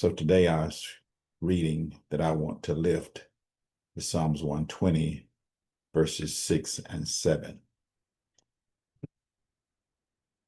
So today I was reading that I want to lift the Psalms 120, verses 6 and 7.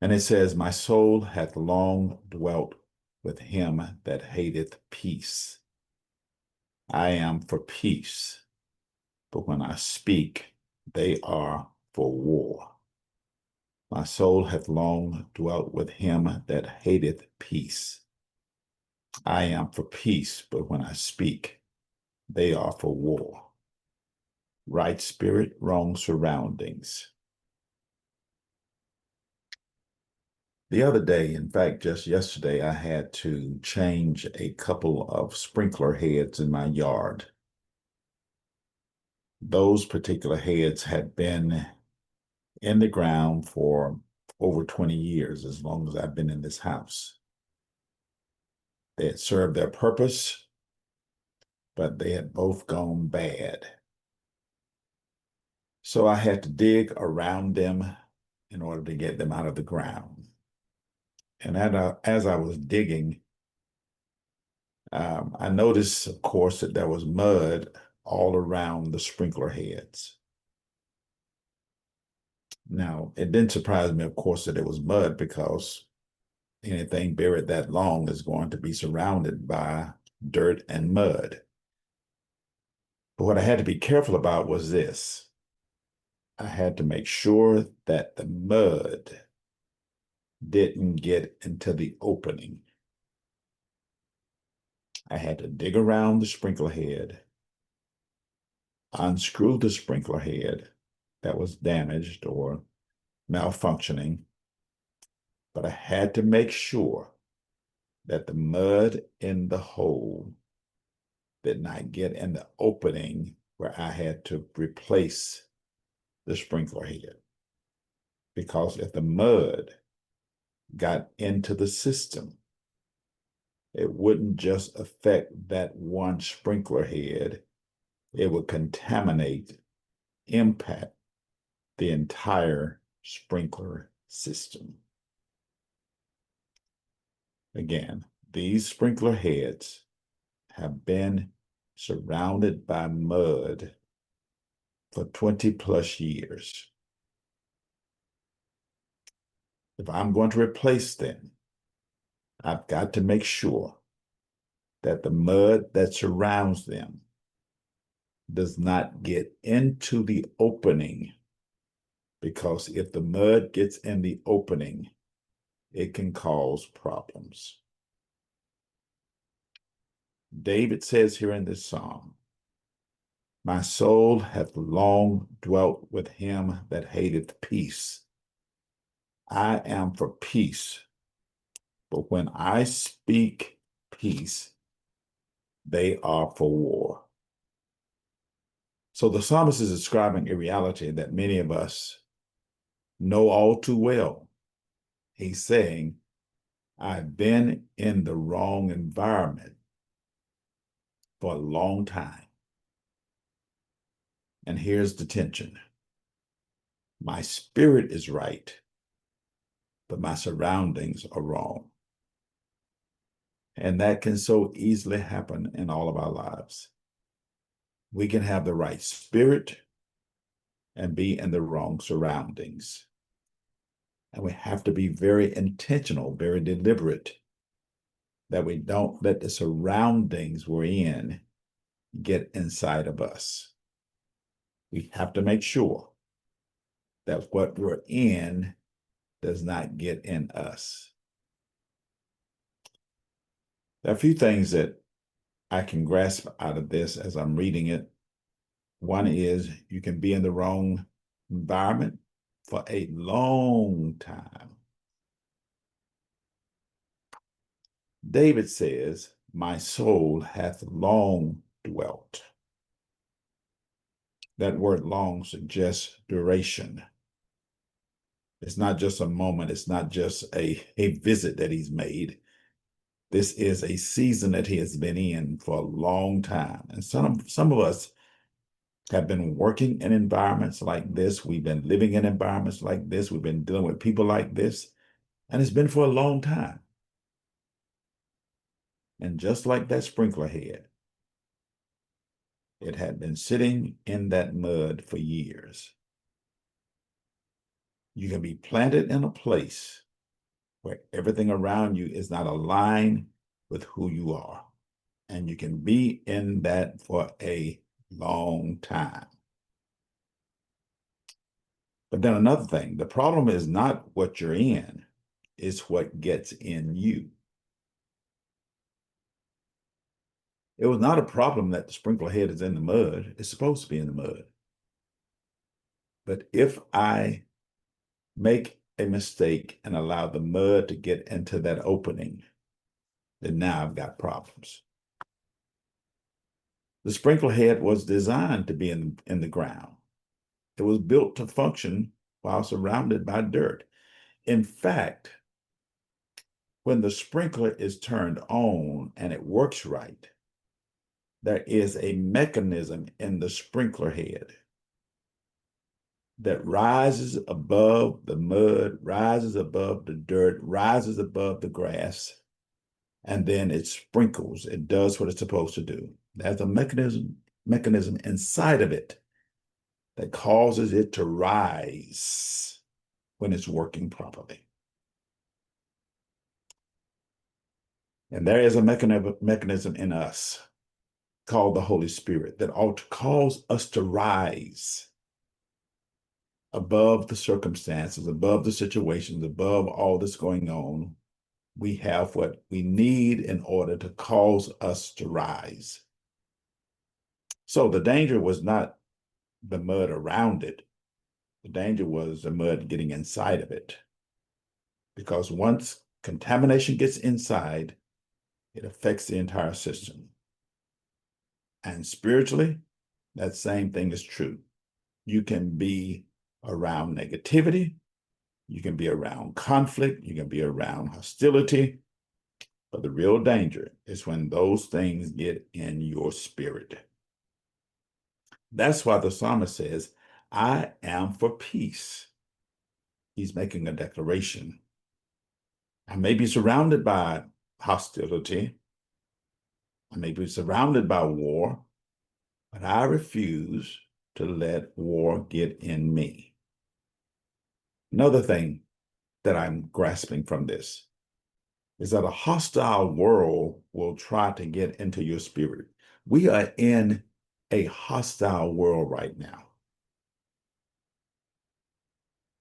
And it says, My soul hath long dwelt with him that hateth peace. I am for peace, but when I speak, they are for war. My soul hath long dwelt with him that hateth peace. I am for peace, but when I speak, they are for war. Right spirit, wrong surroundings. The other day, in fact, just yesterday, I had to change a couple of sprinkler heads in my yard. Those particular heads had been in the ground for over 20 years, as long as I've been in this house. They had served their purpose, but they had both gone bad. So I had to dig around them in order to get them out of the ground. And as I was digging, I noticed, of course, that there was mud all around the sprinkler heads. Now, it didn't surprise me, of course, that it was mud because anything buried that long is going to be surrounded by dirt and mud. But what I had to be careful about was this. I had to make sure that the mud didn't get into the opening. I had to dig around the sprinkler head, unscrew the sprinkler head that was damaged or malfunctioning, but I had to make sure that the mud in the hole did not get in the opening where I had to replace the sprinkler head. Because if the mud got into the system, it wouldn't just affect that one sprinkler head, it would contaminate, impact the entire sprinkler system. Again, these sprinkler heads have been surrounded by mud for 20 plus years. If I'm going to replace them, I've got to make sure that the mud that surrounds them does not get into the opening, because if the mud gets in the opening, it can cause problems. David says here in this psalm, My soul hath long dwelt with him that hateth peace. I am for peace, but when I speak peace, they are for war. So the psalmist is describing a reality that many of us know all too well. He's saying, I've been in the wrong environment for a long time. And here's the tension. My spirit is right, but my surroundings are wrong. And that can so easily happen in all of our lives. We can have the right spirit and be in the wrong surroundings. And we have to be very intentional, very deliberate, that we don't let the surroundings we're in get inside of us. We have to make sure that what we're in does not get in us. There are a few things that I can grasp out of this as I'm reading it. One is you can be in the wrong environment for a long time. David says, My soul hath long dwelt. That word long suggests duration. It's not just a moment. It's not just a visit that he's made. This is a season that he has been in for a long time. And some of us have been working in environments like this. We've been living in environments like this. We've been dealing with people like this. And it's been for a long time. And just like that sprinkler head, it had been sitting in that mud for years. You can be planted in a place where everything around you is not aligned with who you are. And you can be in that for a long time. But then another thing, the problem is not what you're in, it's what gets in you. It was not a problem that the sprinkler head is in the mud. It's supposed to be in the mud. But if I make a mistake and allow the mud to get into that opening, then now I've got problems. The sprinkler head was designed to be in the ground. It was built to function while surrounded by dirt. In fact, when the sprinkler is turned on and it works right, there is a mechanism in the sprinkler head that rises above the mud, rises above the dirt, rises above the grass, and then it sprinkles. It does what it's supposed to do. There's a mechanism inside of it that causes it to rise when it's working properly. And there is a mechanism in us called the Holy Spirit that ought to cause us to rise above the circumstances, above the situations, above all that's going on. We have what we need in order to cause us to rise. So the danger was not the mud around it. The danger was the mud getting inside of it. Because once contamination gets inside, it affects the entire system. And spiritually, that same thing is true. You can be around negativity, you can be around conflict, you can be around hostility, but the real danger is when those things get in your spirit. That's why the psalmist says, I am for peace. He's making a declaration. I may be surrounded by hostility, I may be surrounded by war, but I refuse to let war get in me. Another thing that I'm grasping from this is that a hostile world will try to get into your spirit. We are in a hostile world right now.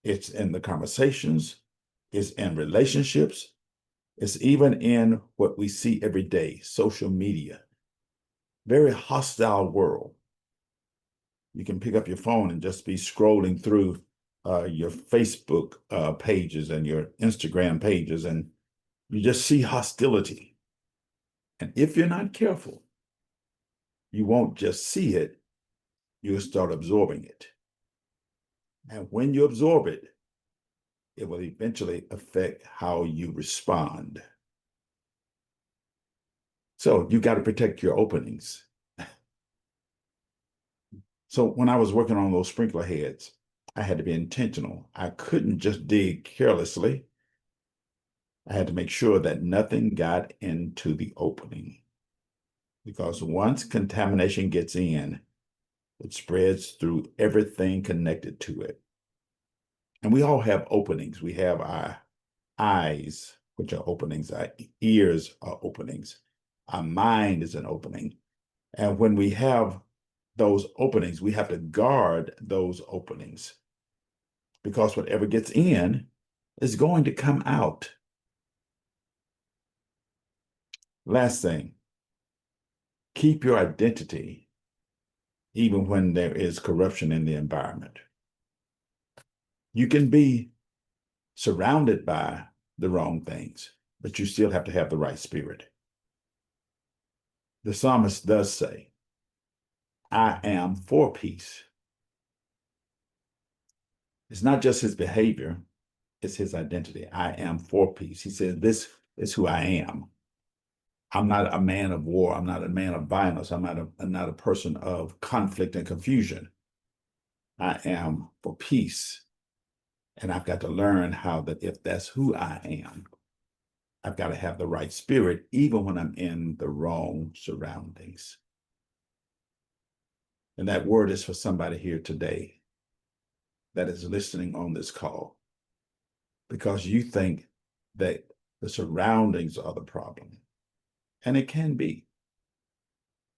It's in the conversations, it's in relationships, it's even in what we see every day, social media. Very hostile world. You can pick up your phone and just be scrolling through your Facebook pages and your Instagram pages, and you just see hostility. And if you're not careful, you won't just see it, you'll start absorbing it. And when you absorb it, it will eventually affect how you respond. So you got to protect your openings. So when I was working on those sprinkler heads, I had to be intentional. I couldn't just dig carelessly. I had to make sure that nothing got into the opening. Because once contamination gets in, it spreads through everything connected to it. And we all have openings. We have our eyes, which are openings. Our ears are openings. Our mind is an opening. And when we have those openings, we have to guard those openings, because whatever gets in is going to come out. Last thing, keep your identity even when there is corruption in the environment. You can be surrounded by the wrong things, but you still have to have the right spirit. The psalmist does say, I am for peace. It's not just his behavior, it's his identity. I am for peace. He says, this is who I am. I'm not a man of war. I'm not a man of violence. I'm not a person of conflict and confusion. I am for peace. And I've got to learn how that if that's who I am, I've got to have the right spirit, even when I'm in the wrong surroundings. And that word is for somebody here today that is listening on this call, because you think that the surroundings are the problem. And it can be,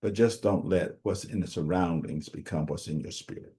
but just don't let what's in the surroundings become what's in your spirit.